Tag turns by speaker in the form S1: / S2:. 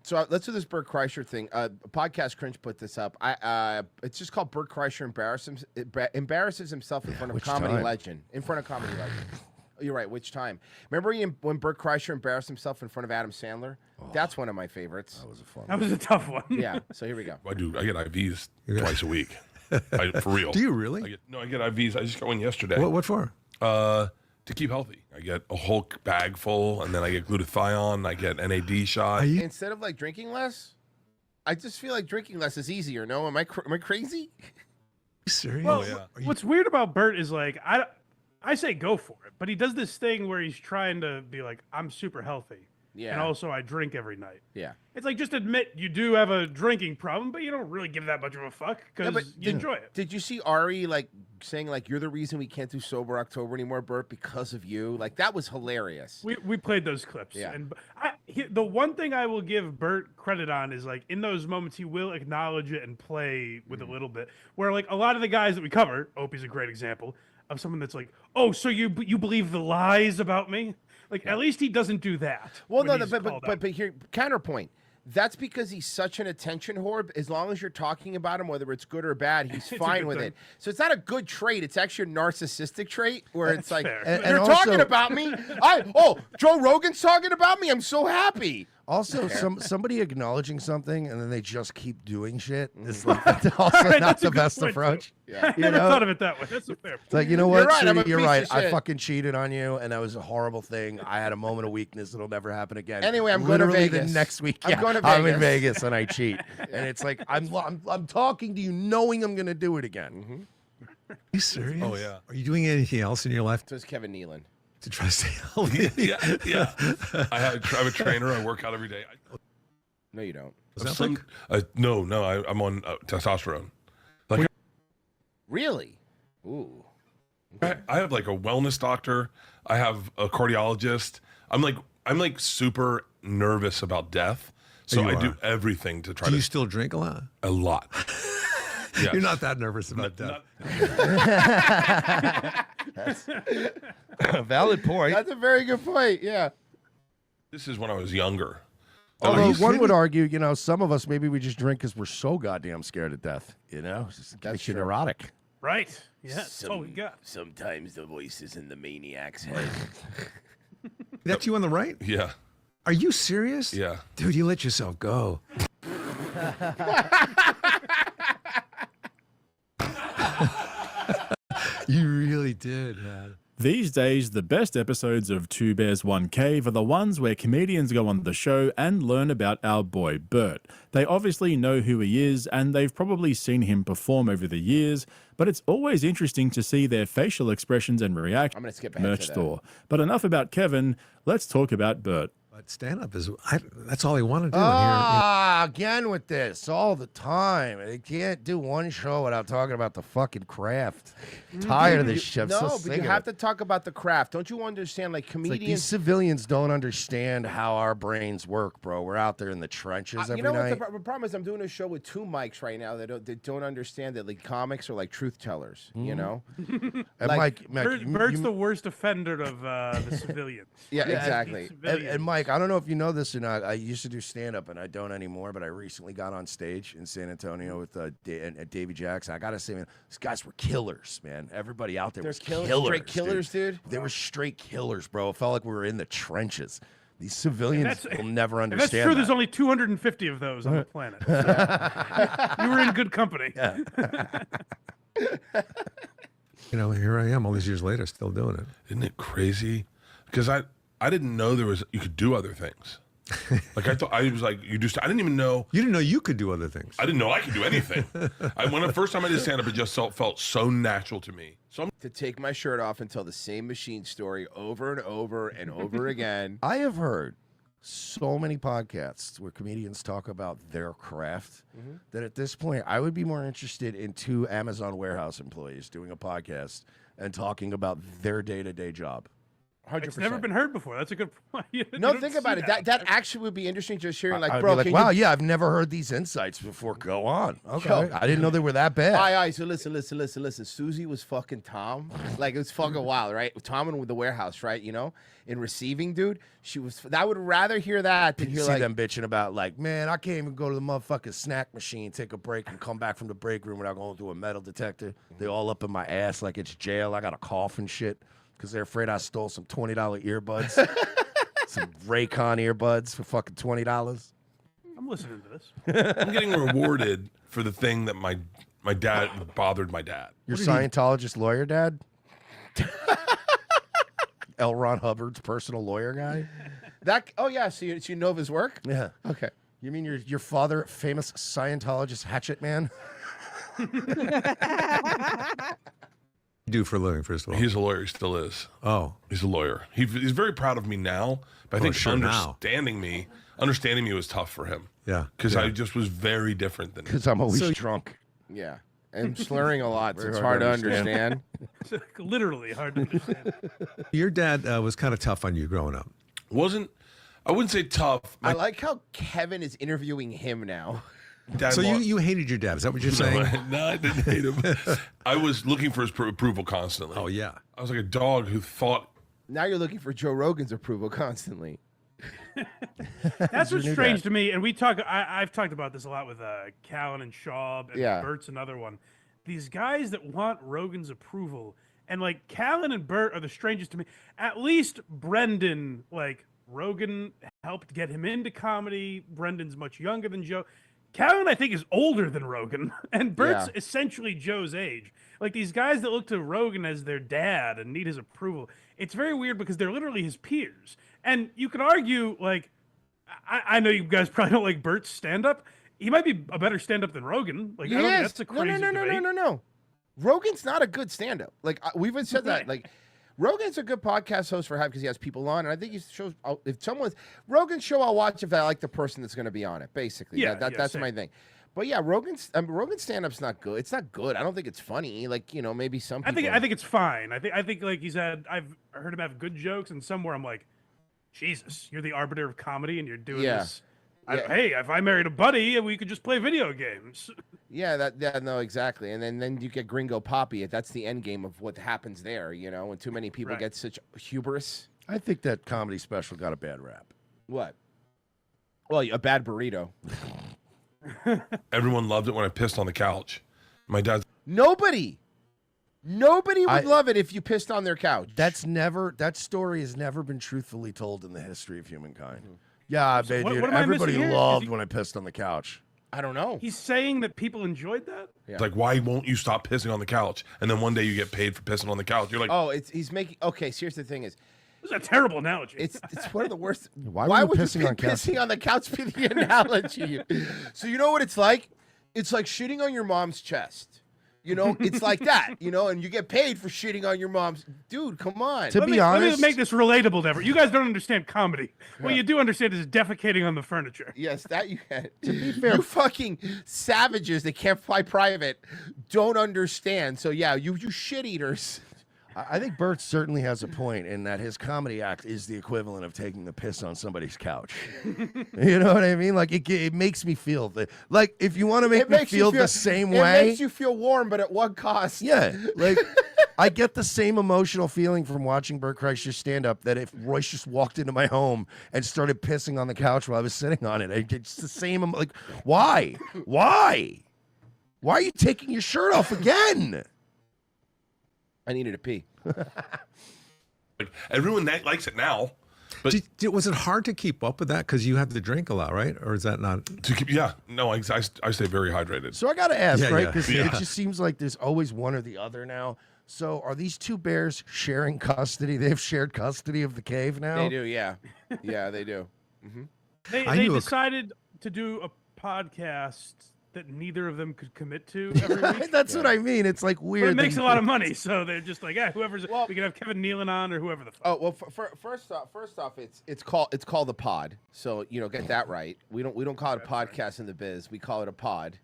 S1: So let's do this Bert Kreischer thing. Podcast Cringe put this up. It's just called Bert Kreischer embarrasses himself in front of comedy legend. In front of comedy legend. You're right. Which time? Remember when Bert Kreischer embarrassed himself in front of Adam Sandler? Oh, that's one of my favorites.
S2: That was a fun.
S3: That was a tough one.
S1: Yeah. So here we go.
S4: I do. I get IVs twice a week. For real.
S2: Do you really?
S4: I get IVs. I just got one yesterday.
S2: What for?
S4: To keep healthy. I get a whole bag full, and then I get glutathione. I get NAD shot.
S1: Instead of like drinking less, I just feel like drinking less is easier. No, am I crazy?
S2: Serious?
S3: Well, what's weird about Bert is like I say go for it, but he does this thing where he's trying to be like, I'm super healthy. Yeah. And also I drink every night.
S1: Yeah.
S3: It's like, just admit you do have a drinking problem, but you don't really give that much of a fuck because you enjoy it.
S1: Did you see Ari like saying like, you're the reason we can't do Sober October anymore, Bert, because of you? Like, that was hilarious.
S3: We played those clips.
S1: Yeah.
S3: And the one thing I will give Bert credit on is like in those moments he will acknowledge it and play with a little bit. Where like a lot of the guys that we cover, Opie's a great example of someone that's like, oh, so you believe the lies about me? Like, at least he doesn't do that.
S1: Well, no, but here, counterpoint. That's because he's such an attention whore. As long as you're talking about him, whether it's good or bad, he's fine with it. So it's not a good trait. It's actually a narcissistic trait where it's like, you're talking about me. Joe Rogan's talking about me. I'm so happy.
S2: Also, somebody acknowledging something and then they just keep doing shit is like also not the best approach.
S3: Yeah. I never thought of it that way. That's a fair point.
S2: It's like, you know what,
S1: you're
S2: right. I fucking cheated on you, and that was a horrible thing. I had a moment of weakness. It'll never happen again.
S1: Anyway, I'm going to Vegas.
S2: The next week,
S1: I'm going to Vegas.
S2: I'm in Vegas and I cheat. And it's like, I'm talking to you knowing I'm going to do it again.
S5: Are you serious?
S4: Oh, yeah.
S5: Are you doing anything else in your life?
S1: So is Kevin Nealon.
S5: To try to stay healthy?
S4: Yeah. I have a trainer. I work out every day.
S1: No, you don't.
S4: No, I'm on testosterone. Like,
S1: really? Ooh.
S4: I have like a wellness doctor. I have a cardiologist. I'm like super nervous about death, so I do everything to try.
S5: Do you still drink a lot?
S4: A lot. Yes.
S5: You're not that nervous about death.
S2: That's a valid point.
S1: That's a very good point. Yeah.
S4: This is when I was younger.
S2: Although one would argue, some of us, maybe we just drink because we're so goddamn scared of death. That's neurotic.
S3: Right. Yeah, that's all we got.
S1: Sometimes the voice is in the maniac's head.
S5: That's you on the right?
S4: Yeah.
S5: Are you serious?
S4: Yeah.
S5: Dude, you let yourself go. You really did, man.
S6: These days, the best episodes of Two Bears, One Cave are the ones where comedians go on the show and learn about our boy Bert. They obviously know who he is, and they've probably seen him perform over the years, but it's always interesting to see their facial expressions and reactions.
S1: I'm going to skip ahead
S6: merch
S1: to that.
S6: store. But enough about Kevin. Let's talk about Bert.
S5: But stand-up is, that's all he wanted to do in here.
S2: Again with this, all the time. They can't do one show without talking about the fucking craft. Tired of this shit.
S1: No, but you have to talk about the craft. Don't you understand, like, comedians...
S2: Like these civilians don't understand how our brains work, bro. We're out there in the trenches every night.
S1: The problem is I'm doing a show with two mics right now that don't understand that, like, comics are like truth tellers, you know?
S2: And
S3: Bert's the worst offender of the civilians.
S1: Yeah, exactly.
S2: And Mike, I don't know if you know this or not. I used to do stand-up, and I don't anymore, but I recently got on stage in San Antonio with Davey Jackson. I got to say, man, these guys were killers, man. Everybody out there was killers.
S1: Straight killers, dude.
S2: They were straight killers, bro. It felt like we were in the trenches. These civilians will never understand
S3: that's true. There's only 250 of those on the planet. So you were in good company.
S2: Yeah.
S5: Here I am all these years later still doing it.
S4: Isn't it crazy? Because I didn't know you could do other things. Like I thought, I was like, I didn't even know.
S5: You didn't know you could do other things.
S4: I didn't know I could do anything. When the first time I did stand up, it just felt so natural to me. So
S1: to take my shirt off and tell the same machine story over and over and over again.
S2: I have heard so many podcasts where comedians talk about their craft that at this point, I would be more interested in two Amazon warehouse employees doing a podcast and talking about their day-to-day job.
S1: 100%.
S3: It's never been heard before. That's a good point.
S1: No, think about it. That actually would be interesting. Just hearing like,
S2: I'd
S1: bro,
S2: be like,
S1: can
S2: wow,
S1: you...
S2: yeah, I've never heard these insights before. Go on. Okay,
S1: Yo.
S2: I didn't know they were that bad.
S1: All right, so listen. Susie was fucking Tom. Like, it was fucking wild, right? Tom in the warehouse, right? You know, in receiving, dude. She was. I would rather hear that than hear
S2: see
S1: like
S2: them bitching about like, man, I can't even go to the motherfucking snack machine, take a break, and come back from the break room without going through a metal detector. They all up in my ass like it's jail. I got a cough and shit because they're afraid I stole some $20 earbuds, some Raycon earbuds for fucking $20.
S3: I'm listening to this.
S4: I'm getting rewarded for the thing that my dad bothered my dad.
S2: Your Scientologist lawyer dad? L. Ron Hubbard's personal lawyer guy?
S1: oh yeah, so you know of his work?
S2: Yeah.
S1: Okay.
S2: You mean your father, famous Scientologist hatchet man?
S5: Do for a living, first of all.
S4: He's a lawyer. He still is.
S5: Oh,
S4: He's a lawyer. He's very proud of me now, but I think
S5: sure, now.
S4: understanding me was tough for him.
S5: yeah.
S4: Because
S5: yeah.
S4: I just was very different than him.
S2: Because I'm always drunk.
S1: Yeah. And slurring a lot, so
S2: Very
S1: it's
S2: hard
S1: hard
S2: to
S1: to understand.
S3: Literally hard to understand.
S5: Your dad was kind of tough on you growing up.
S4: I wouldn't say tough.
S1: I like how Kevin is interviewing him now.
S4: Dad
S5: So
S4: wa-
S5: you hated your dad. Is that what you're saying?
S4: No, I didn't hate him. I was looking for his approval constantly.
S5: Oh, yeah.
S4: I was like a dog who thought.
S1: Now you're looking for Joe Rogan's approval constantly.
S3: That's what's
S2: new
S3: strange
S2: dad.
S3: to me, and I've talked about this a lot with Callan and Schaub, and
S1: Yeah.
S3: Bert's another one. These guys that want Rogan's approval, and like Callan and Bert are the strangest to me. At least Brendan, like Rogan helped get him into comedy. Brendan's much younger than Joe. Callan, I think, is older than Rogan, and Bert's
S1: Yeah.
S3: essentially Joe's age. Like these guys that look to Rogan as their dad and need his approval. It's very weird because they're literally his peers. And you could argue, like, I know you guys probably don't like Bert's stand-up. He might be a better stand-up than Rogan. Like, I don't think that's a crazy debate.
S1: No. Rogan's not a good stand-up. Like, we've even said that. Like, Rogan's a good podcast host for because he has people on, and I think he shows. If someone's Rogan's show, I'll watch if I like the person that's going to be on it. Basically,
S3: Yeah,
S1: that's
S3: same.
S1: my thing. But yeah, Rogan's stand-up's not good. It's not good. I don't think it's funny. Like, you know, maybe some people.
S3: I think it's fine. I think like I've heard him have good jokes, and somewhere I'm like, Jesus, you're the arbiter of comedy, and you're doing this. Hey, if I married a buddy, we could just play video games.
S1: Yeah, no, exactly. And then you get Gringo Poppy. That's the end game of what happens there. You know, when too many people
S3: Right.
S1: get such hubris.
S2: I think that comedy special got a bad rap.
S1: What? Well, a bad burrito.
S4: Everyone loved it when I pissed on the couch. My dad's
S1: Nobody would love it if you pissed on their couch.
S2: That story has never been truthfully told in the history of humankind. Yeah, I bet,
S3: what
S2: dude.
S3: am I
S2: Everybody
S3: missing here?
S2: loved
S3: Is he-
S2: when I pissed on the couch.
S1: I don't know.
S3: He's saying that people enjoyed that.
S1: Yeah.
S4: like, why won't you stop pissing on the couch? And then one day you get paid for pissing on the couch. You're like,
S1: Oh, he's making. Okay, so here's the thing: is
S3: This is a terrible analogy.
S1: it's one of the worst.
S2: Why were you
S1: would
S2: pissing
S1: you
S2: on couch?
S1: pissing on the couch be the analogy? So you know what it's like? It's like shitting on your mom's chest. You know, it's like that. You know, and you get paid for shitting on your mom's. Dude, come on.
S2: To
S3: Let
S2: be
S3: me
S2: honest,
S3: make this relatable to everyone. You guys don't understand comedy. What you do understand is defecating on the furniture.
S1: Yes, that you can. To
S2: be fair-
S1: you fucking savages that can't fly private don't understand. So yeah, you shit eaters.
S2: I think Bert certainly has a point in that his comedy act is the equivalent of taking the piss on somebody's couch. You know what I mean? Like it makes me feel like if you want to make me feel the same
S1: It
S2: way,
S1: makes you feel warm, but at what cost?
S2: yeah, like I get the same emotional feeling from watching Bert Kreischer stand up that if Royce just walked into my home and started pissing on the couch while I was sitting on it. It's the same. Like, why? Why are you taking your shirt off again?
S1: I needed to pee.
S4: like everyone that likes it now. But
S5: Was it hard to keep up with that because you have to drink a lot, right? Or is that not?
S4: to keep, I stay very hydrated.
S2: So I got to ask,
S5: Yeah,
S2: right?
S5: yeah.
S2: Because
S4: Yeah.
S2: it just seems like there's always one or the other now. So are these two bears sharing custody? They have shared custody of the cave now?
S1: They do, yeah. Yeah, they do.
S3: They
S5: I knew a-
S3: decided to do a podcast that neither of them could commit to every week.
S2: That's what I mean. It's like
S3: But
S2: weird.
S3: it makes
S2: that-
S3: a lot of money, so they're just like, whoever's.
S1: Well-
S3: we can have Kevin Nealon on or whoever the fuck.
S1: Oh well, first off, it's called the pod. So you know, get that right. We don't call it a podcast in the biz. We call it a pod.